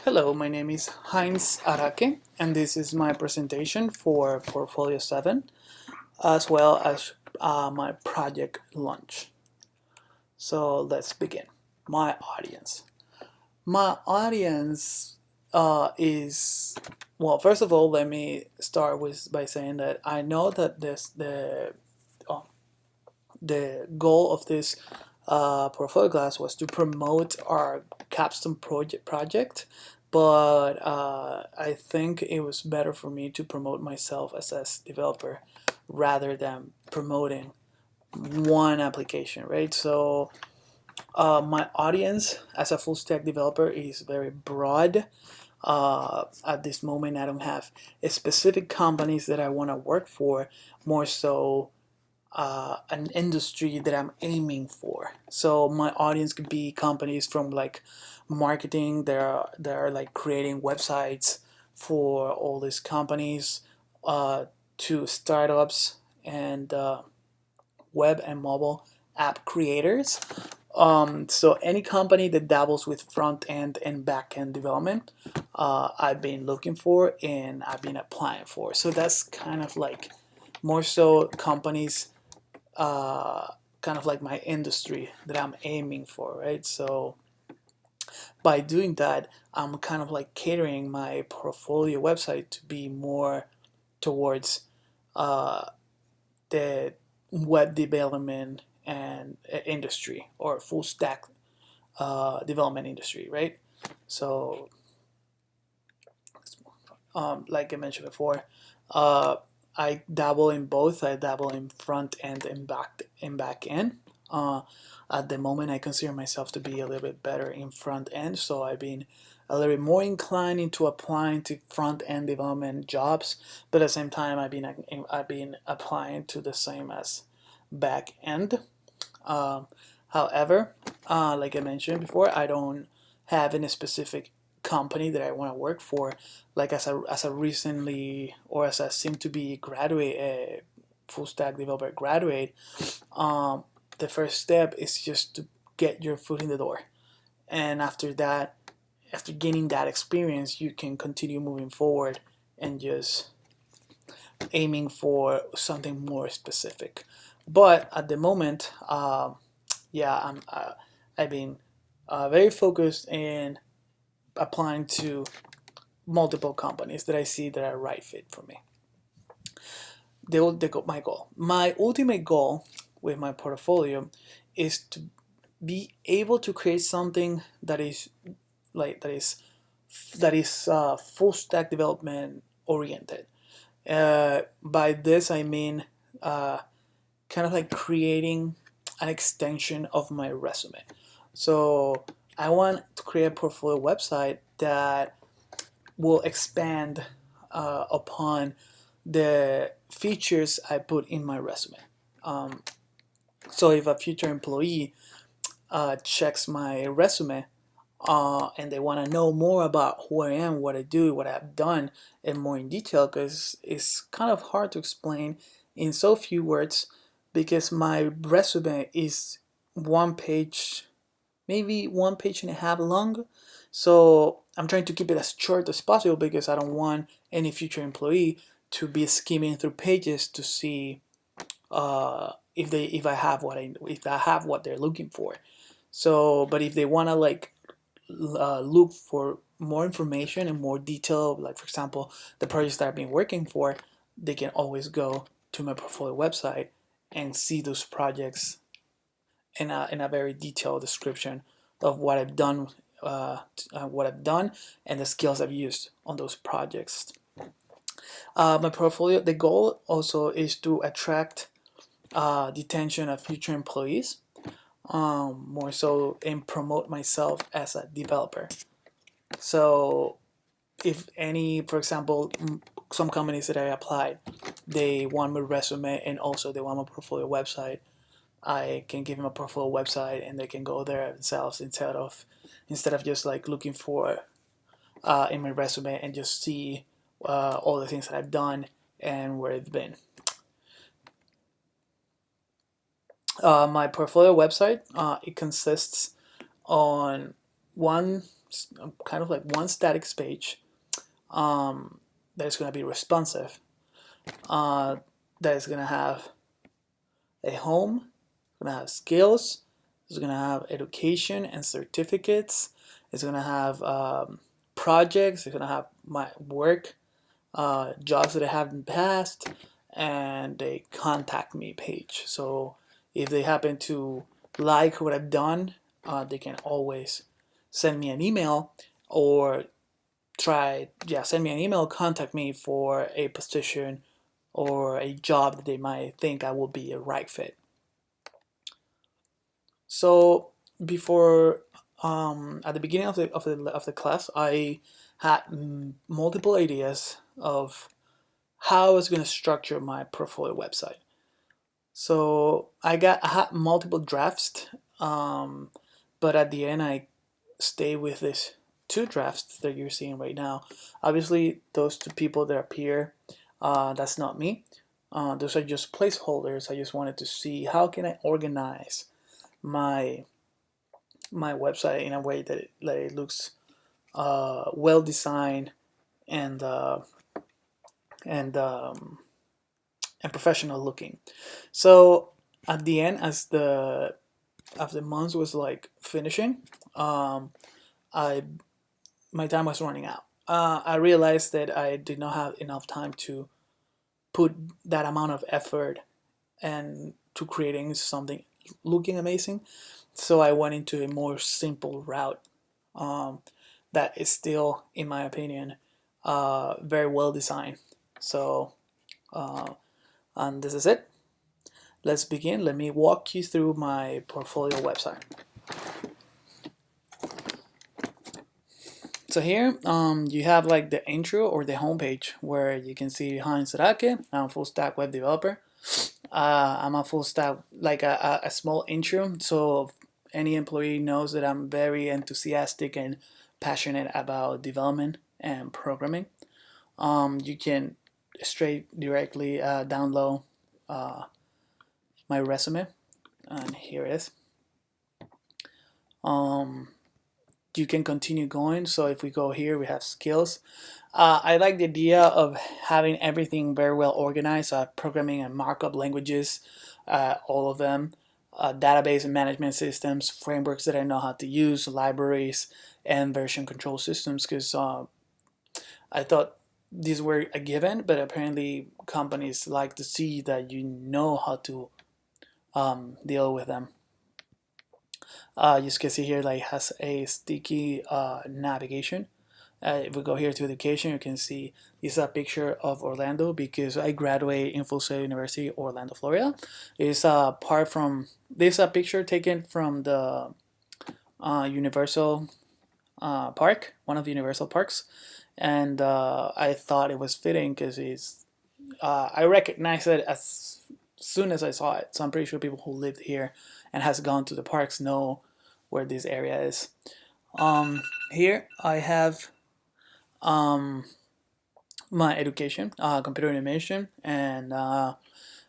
Hello, my name is Heinz Araque, and this is my presentation for Portfolio 7, as well as my project launch. So let's begin. My audience. My audience is, well, first of all, let me start by saying that I know that uh, the goal of this portfolio class was to promote our capstone project, but I think it was better for me to promote myself as a developer rather than promoting one application, right? So my audience as a full stack developer is very broad. At this moment, I don't have specific companies that I want to work for, more so an industry that I'm aiming for. So my audience could be companies from like marketing. They're like creating websites for all these companies, to startups and web and mobile app creators. So any company that dabbles with front end and back end development, I've been looking for and I've been applying for. So that's kind of like more so companies, kind of like my industry that I'm aiming for, right? So by doing that, I'm kind of like catering my portfolio website to be more towards uh, the web development and industry, or full stack development industry, right? So, like I mentioned before, uh, I dabble in both. I dabble in front end and back end. At the moment, I consider myself to be a little bit better in front end, so I've been a little bit more inclined into applying to front end development jobs. But at the same time, I've been applying to the same as back end. Um, However, like I mentioned before, I don't have any specific company that I want to work for. Like as a recently, or as a seem to be graduate, a full stack developer graduate, um, the first step is just to get your foot in the door, and after that, after gaining that experience, you can continue moving forward and just aiming for something more specific. But at the moment, yeah, I've been very focused in applying to multiple companies that I see that are right fit for me. My ultimate goal with my portfolio is to be able to create something that is like full stack development oriented. By this I mean, kind of like creating an extension of my resume. So I want to create a portfolio website that will expand upon the features I put in my resume. Um, so if a future employee checks my resume, and they want to know more about who I am, what I do, what I've done, and more in detail, because it's kind of hard to explain in so few words, because my resume is one page, maybe 1.5 pages long. So I'm trying to keep it as short as possible because I don't want any future employee to be skimming through pages to see if I have what they're looking for. So, but if they want to like look for more information and more detail, like for example, the projects that I've been working for, they can always go to my portfolio website and see those projects in a very detailed description of what I've done and the skills I've used on those projects. My portfolio, the goal also is to attract the attention of future employees, more so, and promote myself as a developer. So if any, for example, some companies that I applied, they want my resume and also they want my portfolio website, I can give them a portfolio website and they can go there themselves instead of just like looking for in my resume and just see all the things that I've done and where it's been. My portfolio website, it consists on one kind of like one static page that is going to be responsive, that is going to have a home, going to have skills, it's going to have education and certificates, it's going to have projects, it's going to have my work, jobs that I have in the past, and a contact me page. So if they happen to like what I've done, they can always send me an email or send me an email, contact me for a position or a job that they might think I will be a right fit. So before, at the beginning of the class, I had multiple ideas of how I was going to structure my portfolio website. So I had multiple drafts, but at the end I stay with this two drafts that you're seeing right now. Obviously, those two people that appear, that's not me. Those are just placeholders. I just wanted to see how can I organize my website in a way that it looks well designed and and um, and professional looking. So at the end, as the month was like finishing, I my time was running out. I realized that I did not have enough time to put that amount of effort and to creating something looking amazing. So I went into a more simple route um, that is still, in my opinion, very well designed. So, and this is it. Let's begin. Let me walk you through my portfolio website. So here, you have like the intro or the homepage where you can see Heinz Araque. I'm a full stack web developer. I'm a full stack, like a small intro, so any employee knows that I'm very enthusiastic and passionate about development and programming. You can directly download my resume, and here it is. You can continue going. So if we go here, we have skills. I like the idea of having everything very well organized, programming and markup languages, all of them, database and management systems, frameworks that I know how to use, libraries, and version control systems, because I thought these were a given, but apparently companies like to see that you know how to deal with them. You can see here like has a sticky navigation. If we go here to education, you can see this is a picture of Orlando because I graduated in Full Sail University, Orlando, Florida. It's part from this a picture taken from the Universal Park, one of the Universal parks, and I thought it was fitting because I recognized it as soon as I saw it. So I'm pretty sure people who lived here and has gone to the parks know where this area is. Here I have my education, computer animation, and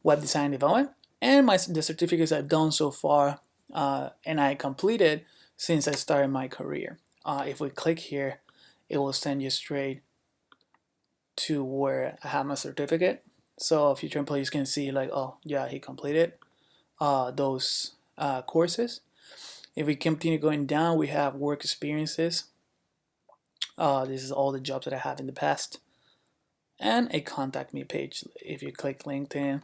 web design development, and the certificates I've done so far, and I completed since I started my career. If we click here, it will send you straight to where I have my certificate. So future employees can see like, oh yeah, he completed those courses. If we continue going down, we have work experiences. This is all the jobs that I have in the past. And a contact me page. If you click LinkedIn,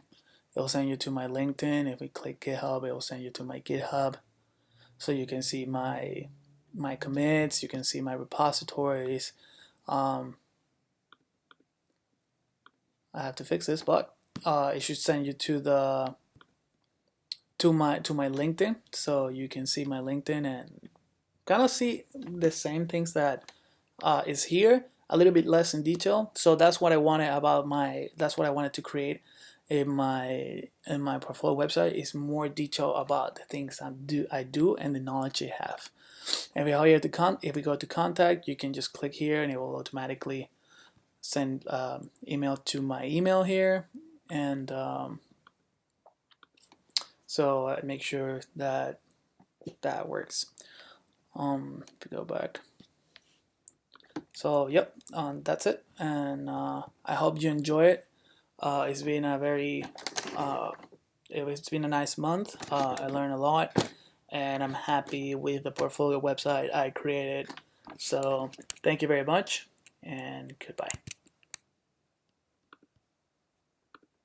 it'll send you to my LinkedIn. If we click GitHub, it'll send you to my GitHub. So you can see my commits, you can see my repositories. I have to fix this, but it should send you to my LinkedIn, so you can see my LinkedIn and kind of see the same things that is here, a little bit less in detail. So that's what I wanted that's what I wanted to create in my portfolio website, is more detail about the things I do and the knowledge I have. And if we go to contact, you can just click here and it will automatically send email to my email here, and so make sure that works. If we go back, So yep, that's it, and I hope you enjoy it. It's been a it's been a nice month. I learned a lot, and I'm happy with the portfolio website I created. So thank you very much, and goodbye.